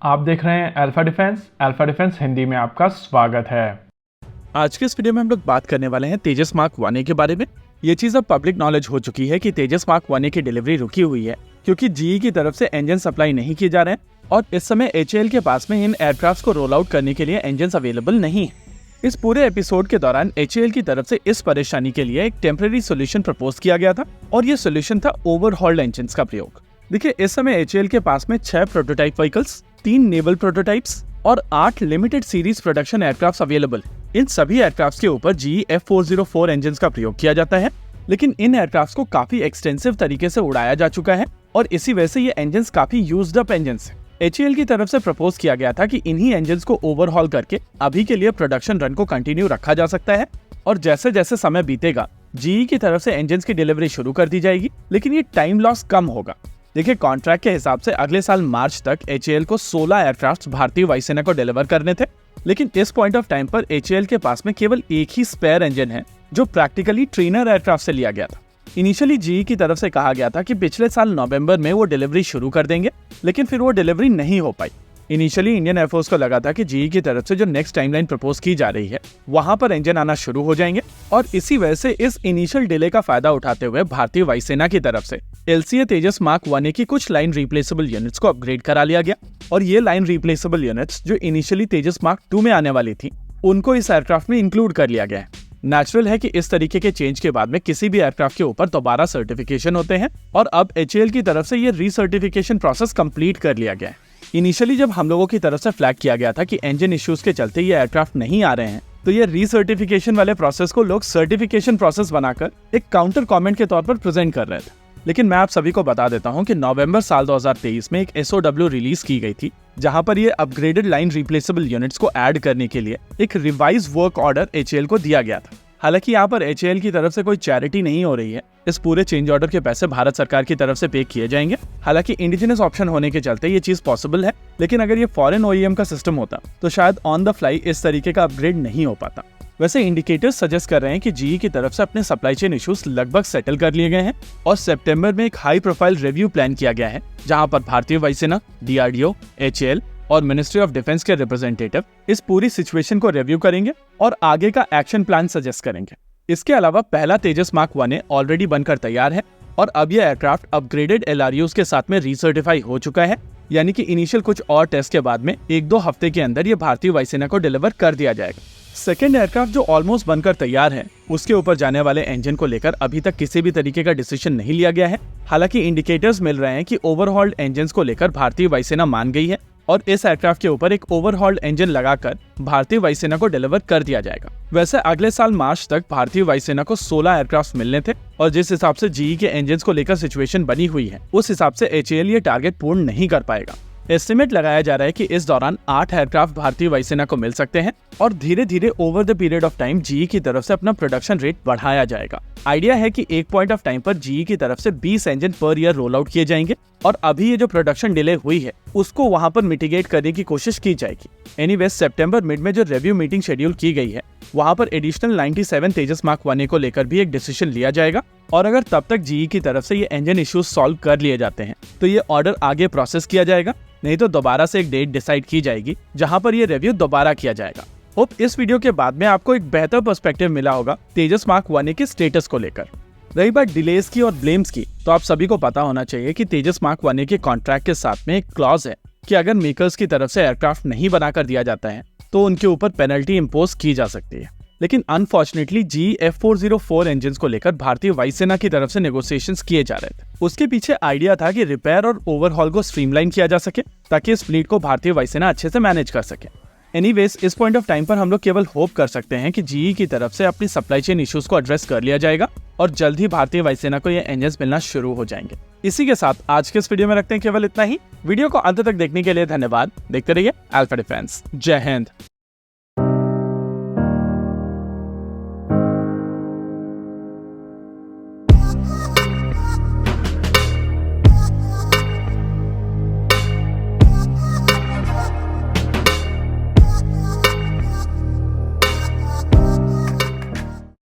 आप देख रहे हैं अल्फा डिफेंस हिंदी में आपका स्वागत है। आज के इस वीडियो में हम लोग बात करने वाले हैं तेजस मार्क 1A के बारे में। ये चीज अब पब्लिक नॉलेज हो चुकी है कि तेजस मार्क 1A की डिलीवरी रुकी हुई है क्योंकि जीई की तरफ से इंजन सप्लाई नहीं किए जा रहे हैं और इस समय एचएएल के पास में इन एयरक्राफ्ट को रोल आउट करने के लिए इंजन अवेलेबल नहीं है। इस पूरे एपिसोड के दौरान एचएएल की तरफ से इस परेशानी के लिए एक टेम्परेरी सोल्यूशन प्रपोज किया गया था और ये सोल्यूशन था ओवरहॉल्ड इंजन का प्रयोग। देखिए, इस समय एचएएल के पास में 6 प्रोटोटाइप व्हीकल्स, 3 नेवल प्रोटोटाइप्स और 8 limited series production aircraft available. इन सभी एयरक्राफ्ट के ऊपर GE F404 इंजन का प्रयोग किया जाता है, लेकिन इन एयरक्राफ्ट को काफी एक्सटेंसिव तरीके से उड़ाया जा चुका है और इसी वजह से ये इंजन काफी यूज्ड अप इंजन है। एचएएल की तरफ से प्रपोज किया गया था कि इन्हीं इंजन को ओवरहॉल करके अभी के लिए प्रोडक्शन रन को कंटिन्यू रखा जा सकता है और जैसे जैसे समय बीतेगा GE की तरफ से इंजन की डिलीवरी शुरू कर दी जाएगी, लेकिन ये टाइम लॉस कम होगा। देखिए, कॉन्ट्रैक्ट के हिसाब से अगले साल मार्च तक एचएएल को 16 एयरक्राफ्ट भारतीय वायुसेना को डिलीवर करने थे, लेकिन इस पॉइंट ऑफ टाइम पर एचएएल के पास में केवल एक ही स्पेयर इंजन है जो प्रैक्टिकली ट्रेनर एयरक्राफ्ट से लिया गया था। इनिशियली जीई की तरफ से कहा गया था कि पिछले साल नवंबर में वो डिलीवरी शुरू कर देंगे, लेकिन फिर वो डिलीवरी नहीं हो पाई। इनिशियली इंडियन एयरफोर्स को लगा था कि जीई की तरफ से जो नेक्स्ट टाइमलाइन प्रपोज की जा रही है वहां पर इंजन आना शुरू हो जाएंगे और इसी वजह से इस इनिशियल डिले का फायदा उठाते हुए भारतीय वायुसेना की तरफ से एलसीए तेजस मार्क 1A की कुछ लाइन रिप्लेसेबल यूनिट्स को अपग्रेड करा लिया गया और ये लाइन रिप्लेसेबल यूनिट्स जो इनिशियली तेजस मार्क 2 में आने वाली थी उनको इस एयरक्राफ्ट में इंक्लूड कर लिया गया है। नेचुरल है कि इस तरीके के चेंज के बाद में किसी भी एयरक्राफ्ट के ऊपर दोबारा सर्टिफिकेशन होते हैं और अब एचएएल की तरफ से ये रीसर्टिफिकेशन प्रोसेस कंप्लीट कर लिया गया है। इनिशियली जब हम लोगों की तरफ से फ्लैग किया गया था कि इंजन इश्यूज के चलते ये एयरक्राफ्ट नहीं आ रहे हैं, तो ये रीसर्टिफिकेशन वाले प्रोसेस को लोग सर्टिफिकेशन प्रोसेस बनाकर एक काउंटर कमेंट के तौर पर प्रेजेंट कर रहे थे। लेकिन मैं आप सभी को बता देता हूं कि नवंबर साल 2023 में एक SOW रिलीज की गई थी जहां पर ये अपग्रेडेड लाइन रिप्लेसेबल यूनिट्स को ऐड करने के लिए एक रिवाइज वर्क ऑर्डर एचएएल को दिया गया था। हालांकि यहाँ पर एचएएल की तरफ से कोई चैरिटी नहीं हो रही है, इस पूरे चेंज ऑर्डर के पैसे भारत सरकार की तरफ से पे किए जाएंगे। हालांकि इंडिजिनस ऑप्शन होने के चलते ये चीज पॉसिबल है, लेकिन अगर ये फॉरेन OEM का सिस्टम होता तो शायद ऑन द फ्लाई इस तरीके का अपग्रेड नहीं हो पाता। वैसे इंडिकेटर्स सजेस्ट कर रहे हैं कि जीई की तरफ से अपने सप्लाई चेन इश्यूज लगभग सेटल कर लिए गए हैं और सितंबर में एक हाई प्रोफाइल रिव्यू प्लान किया गया है जहां पर भारतीय वायुसेना, DRDO, एचएएल और मिनिस्ट्री ऑफ डिफेंस के रिप्रेजेंटेटिव इस पूरी सिचुएशन को रिव्यू करेंगे और आगे का एक्शन प्लान सजेस्ट करेंगे। इसके अलावा पहला तेजस मार्क 1A ऑलरेडी बनकर तैयार है और अब यह एयरक्राफ्ट अपग्रेडेड LRUs के साथ में रीसर्टिफाई हो चुका है, यानी कि इनिशियल कुछ और टेस्ट के बाद में 1-2 हफ्ते के अंदर ये भारतीय वायुसेना को डिलीवर कर दिया जाएगा। सेकेंड एयरक्राफ्ट जो ऑलमोस्ट बनकर तैयार है उसके ऊपर जाने वाले इंजन को लेकर अभी तक किसी भी तरीके का डिसीजन नहीं लिया गया है। हालांकि इंडिकेटर्स मिल रहे हैं कि ओवरहॉल्ड इंजन को लेकर भारतीय वायुसेना मान गई है और इस एयरक्राफ्ट के ऊपर एक ओवरहॉल्ड इंजन लगाकर भारतीय वायुसेना को डिलीवर कर दिया जाएगा। वैसे अगले साल मार्च तक भारतीय वायुसेना को 16 एयरक्राफ्ट मिलने थे और जिस हिसाब से जीई के इंजन को लेकर सिचुएशन बनी हुई है उस हिसाब से एचएएल ये टारगेट पूर्ण नहीं कर पाएगा। एस्टिमेट लगाया जा रहा है कि इस दौरान 8 एयरक्राफ्ट भारतीय वायुसेना को मिल सकते हैं और धीरे धीरे over the period of time GE की तरफ से अपना प्रोडक्शन रेट बढ़ाया जाएगा। आइडिया है कि एक पॉइंट ऑफ टाइम पर जीई की तरफ से 20 engine per year roll out किए जाएंगे और अभी ये जो प्रोडक्शन डिले हुई है उसको वहां पर मिटिगेट करने की कोशिश की जाएगी। एनीवेज, सितंबर मिड में जो रिव्यू मीटिंग शेड्यूल की गई है वहां पर एडिशनल 97 तेजस मार्क 1A को लेकर भी एक डिसीजन लिया जाएगा और अगर तब तक जीई की तरफ से ये इंजन इश्यूज सॉल्व कर लिए जाते हैं तो ये ऑर्डर आगे प्रोसेस किया जाएगा, नहीं तो दोबारा से एक डेट डिसाइड की जाएगी जहां पर ये रिव्यू दोबारा किया जाएगा। होप इस वीडियो के बाद में आपको एक बेहतर पर्सपेक्टिव मिला होगा तेजस मार्क 1A के स्टेटस को लेकर। रही बात डिलेज की और ब्लेम्स की, तो आप सभी को पता होना चाहिए कि तेजस मार्क 1A के कॉन्ट्रैक्ट के साथ में एक क्लॉज है कि अगर मेकर्स की तरफ से एयरक्राफ्ट नहीं बनाकर दिया जाता है तो उनके ऊपर पेनल्टी इम्पोज की जा सकती है। लेकिन अनफॉर्चुनेटली GE F404 इंजन को लेकर भारतीय वायुसेना की तरफ से नेगोशिएशंस किए जा रहे थे। उसके पीछे आइडिया था कि रिपेयर और ओवरहॉल को स्ट्रीमलाइन किया जा सके ताकि इस फ्लीट को भारतीय वायुसेना अच्छे से मैनेज कर सके। एनीवेज, इस पॉइंट ऑफ टाइम पर हम लोग केवल होप कर सकते हैं कि जीई की तरफ से अपनी सप्लाई चेन इश्यूज को एड्रेस कर लिया जाएगा और जल्द ही भारतीय वायुसेना को ये इंजन मिलना शुरू हो जाएंगे। इसी के साथ आज के इस वीडियो में रखते हैं केवल इतना ही। वीडियो को अंत तक देखने के लिए धन्यवाद। देखते रहिए अल्फा डिफेंस। जय हिंद।